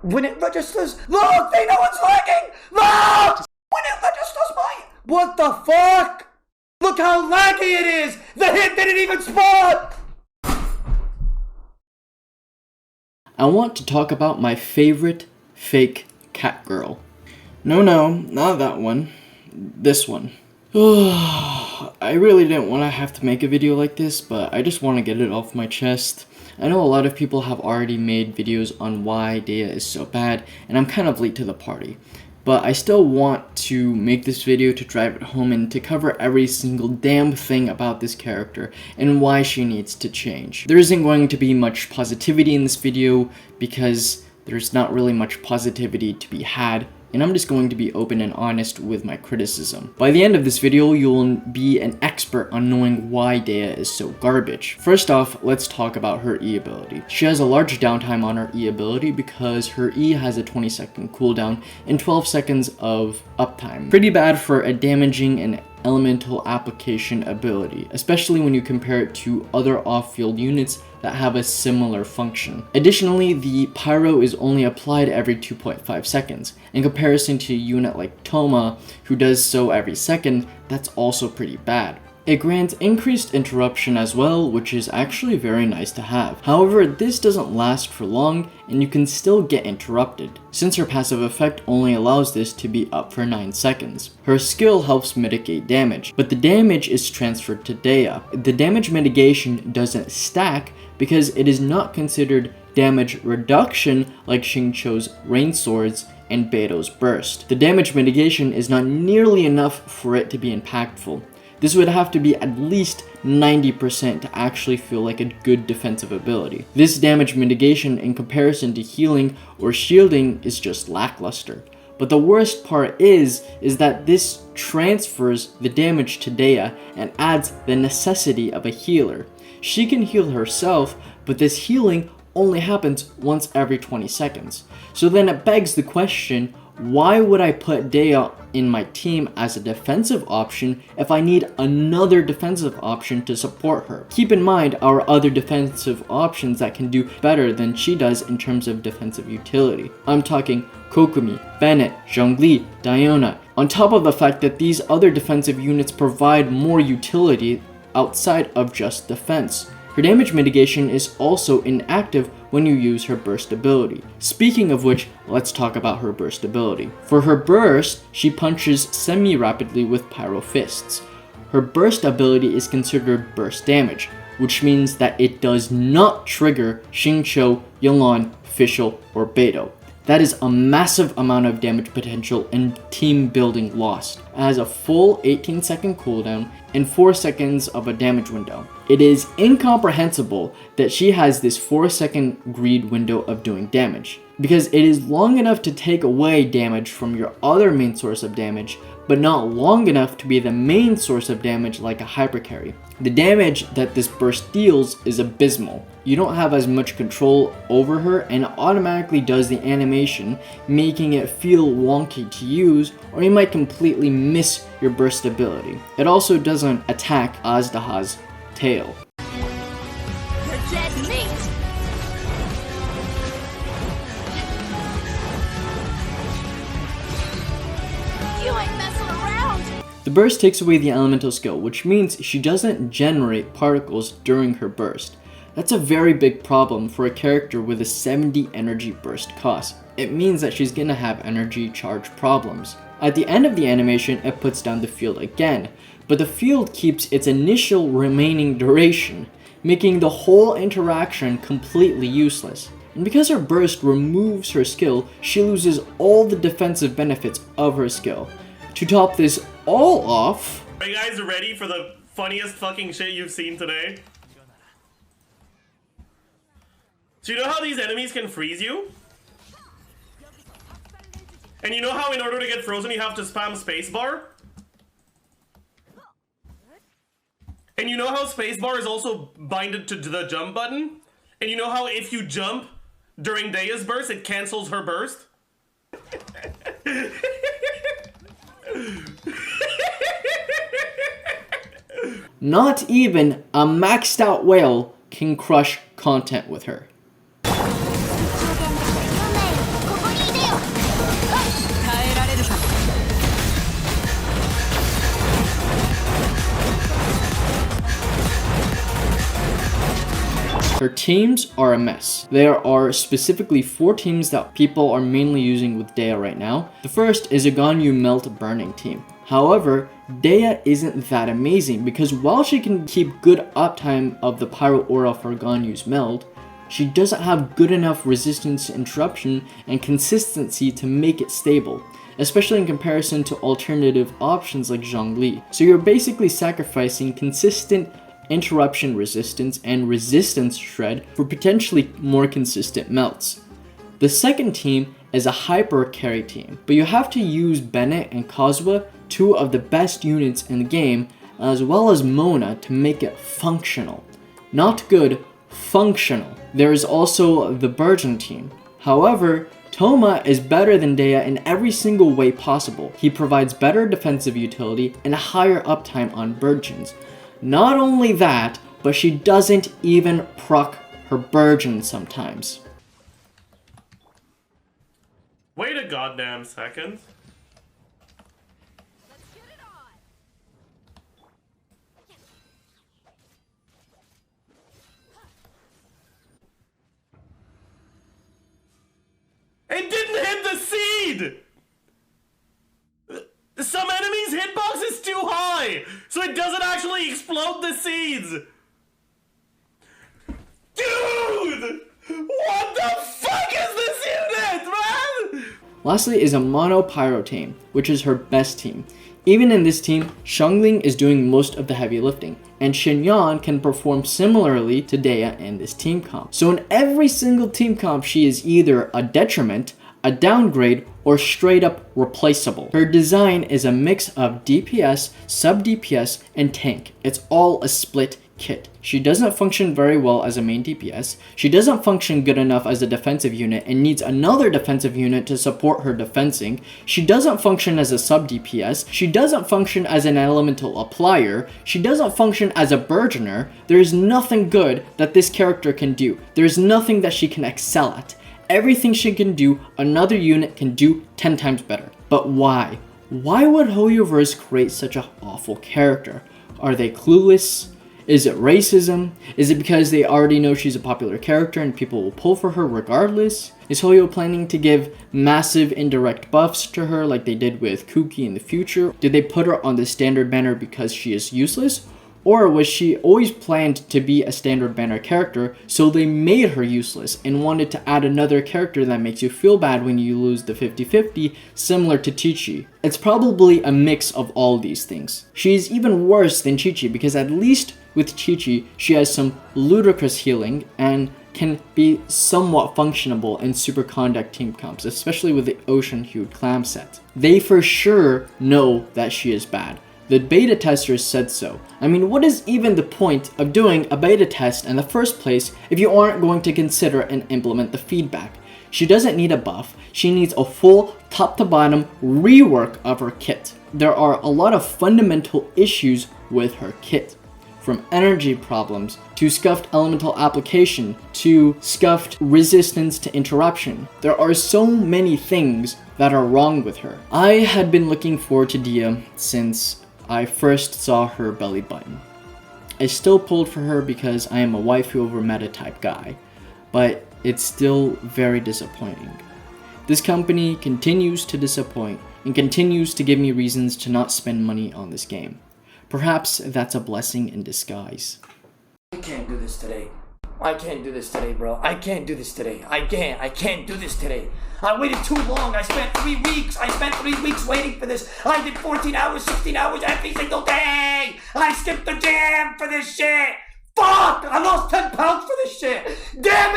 When it registers, look, they know it's lagging! Look! When it registers my... What the fuck? Look how laggy it is! The hit didn't even spawn! I want to talk about my favorite fake cat girl. No, not that one. This one. I really didn't want to have to make a video like this, but I just want to get it off my chest. I know a lot of people have already made videos on why Dehya is so bad, and I'm kind of late to the party. But I still want to make this video to drive it home and to cover every single damn thing about this character and why she needs to change. There isn't going to be much positivity in this video because there's not really much positivity to be had, and I'm just going to be open and honest with my criticism. By the end of this video, you'll be an expert on knowing why Dehya is so garbage. First off, let's talk about her E ability. She has a large downtime on her E ability because her E has a 20-second cooldown and 12 seconds of uptime. Pretty bad for a damaging and elemental application ability, especially when you compare it to other off-field units that have a similar function. Additionally, the pyro is only applied every 2.5 seconds. In comparison to a unit like Toma, who does so every second, that's also pretty bad. It grants increased interruption as well, which is actually very nice to have. However, this doesn't last for long, and you can still get interrupted, since her passive effect only allows this to be up for 9 seconds. Her skill helps mitigate damage, but the damage is transferred to Dehya. The damage mitigation doesn't stack because it is not considered damage reduction like Xingqiu's Rain Swords and Beto's Burst. The damage mitigation is not nearly enough for it to be impactful. This would have to be at least 90% to actually feel like a good defensive ability. This damage mitigation in comparison to healing or shielding is just lackluster. But the worst part is that this transfers the damage to Dehya and adds the necessity of a healer. She can heal herself, but this healing only happens once every 20 seconds. So then it begs the question, why would I put Dehya in my team as a defensive option if I need another defensive option to support her? Keep in mind our other defensive options that can do better than she does in terms of defensive utility. I'm talking Kokumi, Bennett, Zhongli, Diona. On top of the fact that these other defensive units provide more utility outside of just defense. Her damage mitigation is also inactive when you use her burst ability. Speaking of which, let's talk about her burst ability. For her burst, she punches semi-rapidly with pyro fists. Her burst ability is considered burst damage, which means that it does not trigger Xingqiu, Yulon, Fischl, or Beto. That is a massive amount of damage potential and team building lost. It has a full 18-second cooldown and 4 seconds of a damage window. It is incomprehensible that she has this 4-second greed window of doing damage, because it is long enough to take away damage from your other main source of damage, but not long enough to be the main source of damage like a hypercarry. The damage that this burst deals is abysmal. You don't have as much control over her, and it automatically does the animation, making it feel wonky to use, or you might completely miss your burst ability. It also doesn't attack Azdaha's tail. You're dead meat! You ain't messing around! The burst takes away the elemental skill, which means she doesn't generate particles during her burst. That's a very big problem for a character with a 70 energy burst cost. It means that she's gonna have energy charge problems. At the end of the animation, it puts down the field again, but the field keeps its initial remaining duration, making the whole interaction completely useless. And because her burst removes her skill, she loses all the defensive benefits of her skill. To top this all off... Are you guys ready for the funniest fucking shit you've seen today? So you know how these enemies can freeze you? And you know how in order to get frozen you have to spam spacebar? And you know how spacebar is also binded to the jump button? And you know how if you jump during Dehya's burst, it cancels her burst? Not even a maxed out whale can crush content with her. Her teams are a mess. There are specifically 4 teams that people are mainly using with Dehya right now. The first is a Ganyu Melt Burning team. However, Dehya isn't that amazing because while she can keep good uptime of the Pyro Aura for Ganyu's meld, she doesn't have good enough resistance to interruption and consistency to make it stable, especially in comparison to alternative options like Zhongli. So you're basically sacrificing consistent interruption resistance and resistance shred for potentially more consistent melts. The second team is a hyper carry team, but you have to use Bennett and Kazuha, 2 of the best units in the game, as well as Mona to make it functional. Not good, functional. There is also the Burgeon team. However, Toma is better than Dehya in every single way possible. He provides better defensive utility and a higher uptime on Burgeons. Not only that, but she doesn't even proc her Burgeon sometimes. Wait a goddamn second. Let's get it on. It didn't hit the seed! Some enemies' hitbox is too high, so it doesn't actually explode the seeds! Dude! What the fuck is this unit, man? Lastly is a Mono Pyro team, which is her best team. Even in this team, Xiangling is doing most of the heavy lifting, and Xinyan can perform similarly to Dehya in this team comp. So in every single team comp, she is either a detriment, a downgrade, or straight up replaceable. Her design is a mix of DPS, sub-DPS, and tank. It's all a split kit. She doesn't function very well as a main DPS. She doesn't function good enough as a defensive unit and needs another defensive unit to support her defensing. She doesn't function as a sub DPS. She doesn't function as an elemental applier. She doesn't function as a burgeoner. There is nothing good that this character can do. There is nothing that she can excel at. Everything she can do, another unit can do 10 times better. But why? Why would Hoyoverse create such an awful character? Are they clueless? Is it racism? Is it because they already know she's a popular character and people will pull for her regardless? Is Hoyo planning to give massive indirect buffs to her like they did with Kuki in the future? Did they put her on the standard banner because she is useless? Or was she always planned to be a standard banner character, so they made her useless and wanted to add another character that makes you feel bad when you lose the 50-50, similar to Chi-Chi? It's probably a mix of all these things. She is even worse than Chi-Chi because at least with Chi-Chi, she has some ludicrous healing and can be somewhat functionable in superconduct team comps, especially with the ocean-hued clam set. They for sure know that she is bad. The beta testers said so. I mean, what is even the point of doing a beta test in the first place if you aren't going to consider and implement the feedback? She doesn't need a buff, she needs a full top to bottom rework of her kit. There are a lot of fundamental issues with her kit. From energy problems, to scuffed elemental application, to scuffed resistance to interruption. There are so many things that are wrong with her. I had been looking forward to Dehya since I first saw her belly button. I still pulled for her because I am a waifu over meta type guy, but it's still very disappointing. This company continues to disappoint and continues to give me reasons to not spend money on this game. Perhaps that's a blessing in disguise. I can't do this today. I can't do this today, bro. I can't do this today. I can't do this today. I waited too long. I spent 3 weeks. I spent 3 weeks waiting for this. I did 14 hours, 16 hours every single day. I skipped the gym for this shit. Fuck! I lost 10 pounds for this shit. Damn